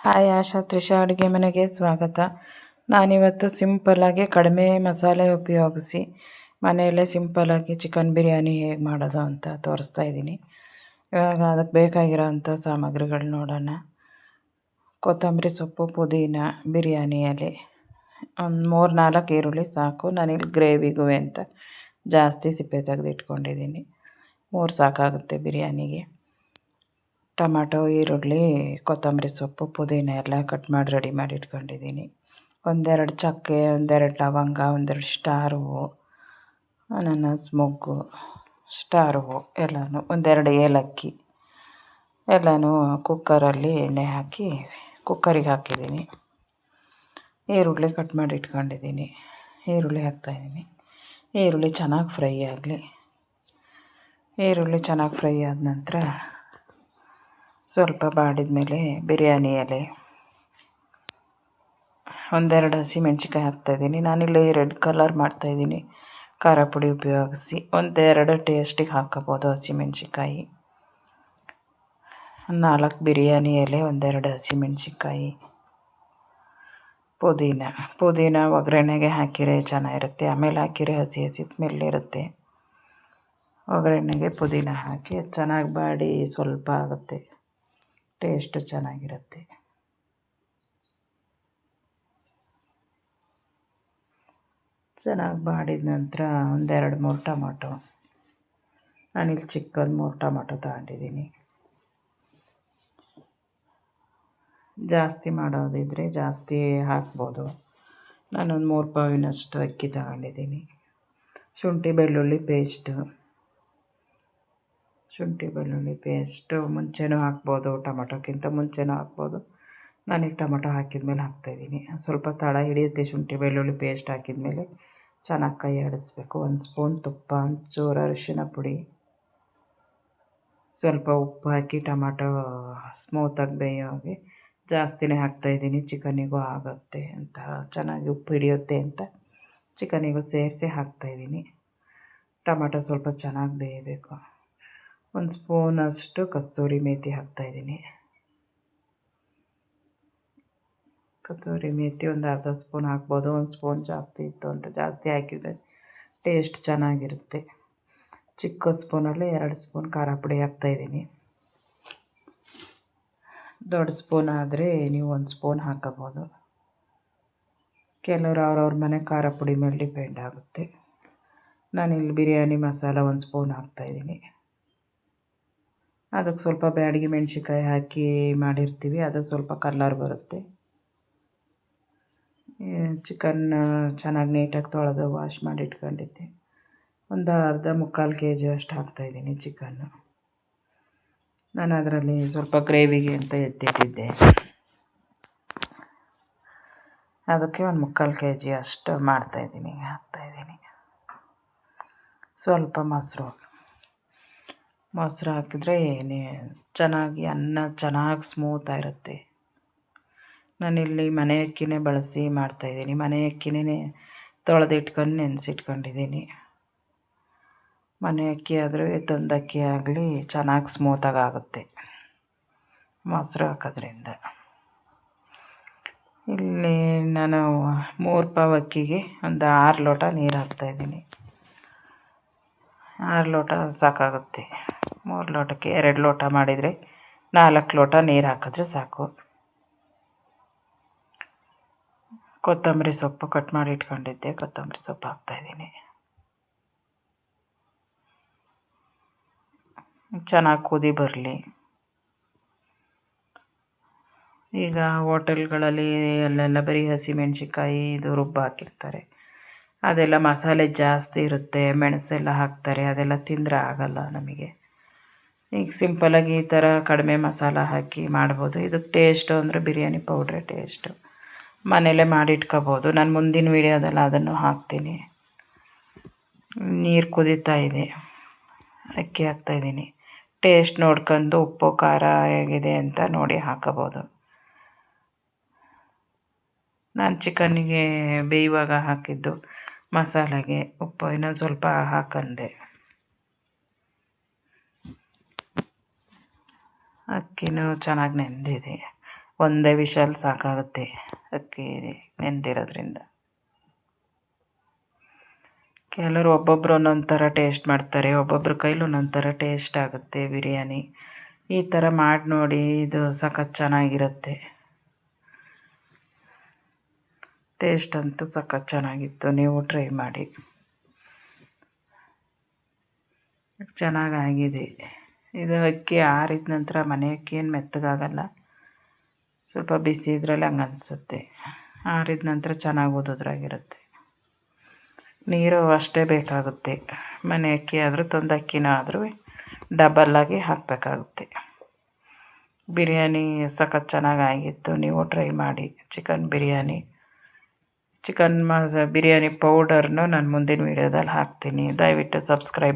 Hi ಆಶಾ ತ್ರಿಷಾ ಅಡುಗೆ ಮನೆಗೆ ಸ್ವಾಗತ. ನಾನಿವತ್ತು ಸಿಂಪಲ್ಲಾಗಿ ಕಡಿಮೆ ಮಸಾಲೆ ಉಪಯೋಗಿಸಿ ಮನೆಯಲ್ಲೇ ಸಿಂಪಲ್ಲಾಗಿ ಚಿಕನ್ ಬಿರಿಯಾನಿ ಹೇಗೆ ಮಾಡೋದು ಅಂತ ತೋರಿಸ್ತಾ ಇದ್ದೀನಿ. ಇವಾಗ ಅದಕ್ಕೆ ಬೇಕಾಗಿರೋವಂಥ ಸಾಮಗ್ರಿಗಳು ನೋಡೋಣ. ಕೊತ್ತಂಬರಿ ಸೊಪ್ಪು, ಪುದೀನ, ಬಿರಿಯಾನಿ ಎಲೆ, ಒಂದು 3-4 ಈರುಳ್ಳಿ ಸಾಕು. ನಾನಿಲ್ಲಿ ಗ್ರೇವಿಗೂ ಅಂತ ಜಾಸ್ತಿ ಸಿಪ್ಪೆ ತೆಗೆದು ಇಟ್ಕೊಂಡಿದ್ದೀನಿ. 3 ಸಾಕಾಗುತ್ತೆ ಬಿರಿಯಾನಿಗೆ. ಟೊಮಾಟೊ, ಈರುಳ್ಳಿ, ಕೊತ್ತಂಬರಿ ಸೊಪ್ಪು, ಪುದೀನ ಎಲ್ಲ ಕಟ್ ಮಾಡಿ ರೆಡಿ ಮಾಡಿ ಇಟ್ಕೊಂಡಿದ್ದೀನಿ. 1-2 ಚಕ್ಕೆ, 1-2 ಲವಂಗ, 1-2 ಸ್ಟಾರ್ ಹೂವು, ಅನಾನಸ್ ಮೊಗ್ಗು, ಸ್ಟಾರ್ ಹೂವು ಎಲ್ಲನೂ, 1-2 ಏಲಕ್ಕಿ ಎಲ್ಲನೂ ಕುಕ್ಕರಲ್ಲಿ ಎಣ್ಣೆ ಹಾಕಿ ಕುಕ್ಕರಿಗೆ ಹಾಕಿದ್ದೀನಿ. ಈರುಳ್ಳಿ ಕಟ್ ಮಾಡಿ ಇಟ್ಕೊಂಡಿದ್ದೀನಿ. ಈರುಳ್ಳಿ ಹಾಕ್ತಾಯಿದ್ದೀನಿ. ಈರುಳ್ಳಿ ಚೆನ್ನಾಗಿ ಫ್ರೈ ಆಗಲಿ. ಈರುಳ್ಳಿ ಚೆನ್ನಾಗಿ ಫ್ರೈ ಆದ ನಂತರ ಸ್ವಲ್ಪ ಬಾಡಿದ ಮೇಲೆ ಬಿರಿಯಾನಿ ಎಲೆ, 1-2 ಹಸಿಮೆಣ್ಸಿಕಾಯಿ ಹಾಕ್ತಾಯಿದ್ದೀನಿ. ನಾನಿಲ್ಲಿ ರೆಡ್ ಕಲರ್ ಮಾಡ್ತಾಯಿದ್ದೀನಿ ಖಾರ ಪುಡಿ ಉಪಯೋಗಿಸಿ. 1-2 ಟೇಸ್ಟಿಗೆ ಹಾಕ್ಕೋಬೋದು ಹಸಿಮೆಣ್ಸಿಕಾಯಿ. 4 ಬಿರಿಯಾನಿ ಎಲೆ, 1-2 ಹಸಿಮೆಣ್ಸಿಕಾಯಿ, ಪುದೀನ ಒಗ್ಗರಣೆಗೆ ಹಾಕಿರೆ ಚೆನ್ನಾಗಿರುತ್ತೆ. ಆಮೇಲೆ ಹಾಕಿರೆ ಹಸಿ ಸ್ಮೆಲ್ ಇರುತ್ತೆ. ಒಗ್ಗರಣೆಗೆ ಪುದೀನ ಹಾಕಿ ಚೆನ್ನಾಗಿ ಬಾಡಿ ಸ್ವಲ್ಪ ಆಗುತ್ತೆ, ಟೇಸ್ಟು ಚೆನ್ನಾಗಿರುತ್ತೆ. ಚೆನ್ನಾಗಿ ಬಾಡಿದ ನಂತರ 1-2-3 ಟೊಮಾಟೊ, ನಾನಿಲ್ಲಿ ಚಿಕ್ಕದು 3 ಟೊಮಾಟೊ ತಗೊಂಡಿದ್ದೀನಿ. ಜಾಸ್ತಿ ಮಾಡೋದಿದ್ದರೆ ಜಾಸ್ತಿ ಹಾಕ್ಬೋದು. ನಾನೊಂದು 3 ಪಾವಿನಷ್ಟು ಅಕ್ಕಿ ತಗೊಂಡಿದ್ದೀನಿ. ಶುಂಠಿ ಬೆಳ್ಳುಳ್ಳಿ ಪೇಸ್ಟು ಮುಂಚೆನೂ ಹಾಕ್ಬೋದು, ಟೊಮೊಟೊಕ್ಕಿಂತ ಮುಂಚೆನೂ ಹಾಕ್ಬೋದು. ನಾನೀಗ ಟೊಮೊಟೊ ಹಾಕಿದ ಮೇಲೆ ಹಾಕ್ತಾಯಿದ್ದೀನಿ. ಸ್ವಲ್ಪ ತಳ ಹಿಡಿಯುತ್ತೆ ಶುಂಠಿ ಬೆಳ್ಳುಳ್ಳಿ ಪೇಸ್ಟ್ ಹಾಕಿದ ಮೇಲೆ. ಚೆನ್ನಾಗಿ ಕೈ ಆಡಿಸ್ಬೇಕು. 1 ಸ್ಪೂನ್ ತುಪ್ಪ, ಒಂಚೂರು ಅರಿಶಿನ ಪುಡಿ, ಸ್ವಲ್ಪ ಉಪ್ಪು ಹಾಕಿ ಟೊಮೊಟೊ ಸ್ಮೂತಾಗಿ ಬೇಯೋ ಹಾಗೆ ಜಾಸ್ತಿನೇ ಹಾಕ್ತಾಯಿದ್ದೀನಿ. ಚಿಕನಿಗೂ ಆಗುತ್ತೆ ಅಂತ, ಚೆನ್ನಾಗಿ ಉಪ್ಪು ಹಿಡಿಯುತ್ತೆ ಅಂತ ಚಿಕನಿಗೂ ಸೇರಿಸಿ ಹಾಕ್ತಾಯಿದ್ದೀನಿ. ಟೊಮೊಟೊ ಸ್ವಲ್ಪ ಚೆನ್ನಾಗಿ ಬೇಯಬೇಕು. 1 ಸ್ಪೂನಷ್ಟು ಕಸ್ತೂರಿ ಮೇಥಿ ಹಾಕ್ತಾಯಿದ್ದೀನಿ. ಕಸೂರಿ ಮೇಥಿ ಒಂದು ಅರ್ಧ ಸ್ಪೂನ್ ಹಾಕ್ಬೋದು. 1 ಸ್ಪೂನ್ ಜಾಸ್ತಿ ಇತ್ತು ಅಂತ ಜಾಸ್ತಿ ಹಾಕಿದರೆ ಟೇಸ್ಟ್ ಚೆನ್ನಾಗಿರುತ್ತೆ. ಚಿಕ್ಕ ಸ್ಪೂನಲ್ಲಿ 2 ಸ್ಪೂನ್ ಖಾರ ಪುಡಿ ಹಾಕ್ತಾಯಿದ್ದೀನಿ. ದೊಡ್ಡ ಸ್ಪೂನ್ ಆದರೆ ನೀವು 1 ಸ್ಪೂನ್ ಹಾಕೋಬೋದು. ಕೆಲವರು ಅವ್ರವ್ರ ಮನೆ ಖಾರ ಪುಡಿ ಮೇಲೆ ಡಿಪೆಂಡ್ ಆಗುತ್ತೆ. ನಾನಿಲ್ಲಿ ಬಿರಿಯಾನಿ ಮಸಾಲ 1 ಸ್ಪೂನ್ ಹಾಕ್ತಾಯಿದ್ದೀನಿ. ಅದಕ್ಕೆ ಸ್ವಲ್ಪ ಬ್ಯಾಡಗಿ ಮೆಣಸಿನ್ಕಾಯಿ ಹಾಕಿ ಮಾಡಿರ್ತೀವಿ, ಅದು ಸ್ವಲ್ಪ ಕಲರ್ ಬರುತ್ತೆ. ಚಿಕನ್ ಚೆನ್ನಾಗಿ ನೀಟಾಗಿ ತೊಳೆದು ವಾಶ್ ಮಾಡಿ ಇಟ್ಕೊಂಡಿದ್ದೆ. ಒಂದು ಮುಕ್ಕಾಲು ಕೆ ಜಿ ಅಷ್ಟು ಹಾಕ್ತಾಯಿದ್ದೀನಿ ಚಿಕನ್ನು. ನಾನು ಅದರಲ್ಲಿ ಸ್ವಲ್ಪ ಗ್ರೇವಿಗೆ ಅಂತ ಎತ್ತಿಟ್ಟಿದ್ದೆ, ಅದಕ್ಕೆ 1 ಮುಕ್ಕಾಲು ಕೆ ಜಿ ಅಷ್ಟು ಹಾಕ್ತಾಯಿದ್ದೀನಿ. ಸ್ವಲ್ಪ ಮೊಸರು ಹಾಕಿದ್ರೆ ಚೆನ್ನಾಗಿ ಅನ್ನ ಚೆನ್ನಾಗಿ ಸ್ಮೂತಾಗಿರುತ್ತೆ. ನಾನಿಲ್ಲಿ ಮನೆ ಅಕ್ಕಿನೇ ಬಳಸಿ ಮಾಡ್ತಾಯಿದ್ದೀನಿ. ಮನೆ ಅಕ್ಕಿನೇ ತೊಳೆದಿಟ್ಕೊಂಡು ನೆನೆಸಿಟ್ಕೊಂಡಿದ್ದೀನಿ. ಮನೆ ಅಕ್ಕಿ ಆದರೆ ತಂದ ಅಕ್ಕಿ ಆಗಲಿ ಚೆನ್ನಾಗಿ ಸ್ಮೂತಾಗಿ ಆಗುತ್ತೆ ಮೊಸರು ಹಾಕೋದ್ರಿಂದ. ಇಲ್ಲಿ ನಾನು 3 ಪಾವು ಅಕ್ಕಿಗೆ ಒಂದು 6 ಲೋಟ ನೀರು ಹಾಕ್ತಾಯಿದ್ದೀನಿ. 6 ಲೋಟ ಸಾಕಾಗುತ್ತೆ. 3 ಲೋಟಕ್ಕೆ 2 ಲೋಟ ಮಾಡಿದರೆ 4 ಲೋಟ ನೀರು ಹಾಕಿದ್ರೆ ಸಾಕು. ಕೊತ್ತಂಬರಿ ಸೊಪ್ಪು ಕಟ್ ಮಾಡಿ ಇಟ್ಕೊಂಡಿದ್ದೆ, ಕೊತ್ತಂಬರಿ ಸೊಪ್ಪು ಹಾಕ್ತಾಯಿದ್ದೀನಿ. ಚೆನ್ನಾಗಿ ಕುದಿ ಬರಲಿ. ಈಗ ಹೋಟೆಲ್ಗಳಲ್ಲಿ ಅಲ್ಲೆಲ್ಲ ಬರೀ ಹಸಿಮೆಣ್ಸಿಕಾಯಿ ಇದು ಹಾಕಿರ್ತಾರೆ. ಅದೆಲ್ಲ ಮಸಾಲೆ ಜಾಸ್ತಿ ಇರುತ್ತೆ, ಮೆಣಸೆಲ್ಲ ಹಾಕ್ತಾರೆ. ಅದೆಲ್ಲ ತಿಂದರೆ ಆಗಲ್ಲ ನಮಗೆ. ಈಗ ಸಿಂಪಲಾಗಿ ಈ ಥರ ಕಡಿಮೆ ಮಸಾಲ ಹಾಕಿ ಮಾಡ್ಬೋದು. ಇದಕ್ಕೆ ಟೇಸ್ಟು ಅಂದರೆ ಬಿರಿಯಾನಿ ಪೌಡ್ರೇ ಟೇಸ್ಟು. ಮನೆಯಲ್ಲೇ ಮಾಡಿಟ್ಕೋಬೋದು. ನಾನು ಮುಂದಿನ ವೀಡಿಯೋದಲ್ಲಿ ಅದನ್ನು ಹಾಕ್ತೀನಿ. ನೀರು ಕುದೀತಾ ಇದೆ, ಅಕ್ಕಿ ಹಾಕ್ತಾಯಿದ್ದೀನಿ. ಟೇಸ್ಟ್ ನೋಡ್ಕೊಂಡು ಉಪ್ಪು ಖಾರ ಹೇಗಿದೆ ಅಂತ ನೋಡಿ ಹಾಕೋಬೋದು. ನಾನು ಚಿಕನ್ನಿಗೆ ಬೇಯುವಾಗ ಹಾಕಿದ್ದು ಮಸಾಲೆಗೆ ಉಪ್ಪು ಇನ್ನೊಂದು ಸ್ವಲ್ಪ ಹಾಕಂಡೆ. ಅಕ್ಕಿನೂ ಚೆನ್ನಾಗಿ ನೆಂದಿದೆ. ಒಂದೇ ವಿಷಲ್ ಸಾಕಾಗುತ್ತೆ ಅಕ್ಕಿ ನೆಂದಿರೋದ್ರಿಂದ. ಕೆಲವರು ಒಬ್ಬೊಬ್ಬರು ಒಂದೊಂದು ಥರ ಟೇಸ್ಟ್ ಮಾಡ್ತಾರೆ, ಒಬ್ಬೊಬ್ರ ಕೈಲಿ ಒಂದೊಂದು ಥರ ಟೇಸ್ಟ್ ಆಗುತ್ತೆ ಬಿರಿಯಾನಿ. ಈ ಥರ ಮಾಡಿ ನೋಡಿ, ಇದು ಸಖತ್ ಚೆನ್ನಾಗಿರುತ್ತೆ. ಟೇಸ್ಟ್ ಅಂತೂ ಸಖತ್ ಚೆನ್ನಾಗಿತ್ತು, ನೀವು ಟ್ರೈ ಮಾಡಿ. ಚೆನ್ನಾಗಾಗಿದೆ. ಇದು ಅಕ್ಕಿ ಆರಿದ ನಂತರ ಮನೆ ಅಕ್ಕಿ ಏನು ಮೆತ್ತಗಾಗಲ್ಲ, ಸ್ವಲ್ಪ ಬಿಸಿ ಇದ್ರಲ್ಲಿ ಹಂಗೆ ಅನಿಸುತ್ತೆ. ಆರಿದ ನಂತರ ಚೆನ್ನಾಗಿ ಓದೋದ್ರಾಗಿರುತ್ತೆ. ನೀರು ಅಷ್ಟೇ ಬೇಕಾಗುತ್ತೆ. ಮನೆ ಅಕ್ಕಿ ಆದರೂ ತಂದು ಅಕ್ಕಿನ ಆದರೂ ಡಬಲ್ಲಾಗಿ ಹಾಕಬೇಕಾಗುತ್ತೆ. ಬಿರಿಯಾನಿ ಸಖತ್ ಚೆನ್ನಾಗಾಗಿತ್ತು, ನೀವು ಟ್ರೈ ಮಾಡಿ. ಚಿಕನ್ ಬಿರಿಯಾನಿ ಪೌಡರ್ನು ನಾನು ಮುಂದಿನ ವೀಡಿಯೋದಲ್ಲಿ ಹಾಕ್ತೀನಿ. ದಯವಿಟ್ಟು ಸಬ್ಸ್ಕ್ರೈಬ್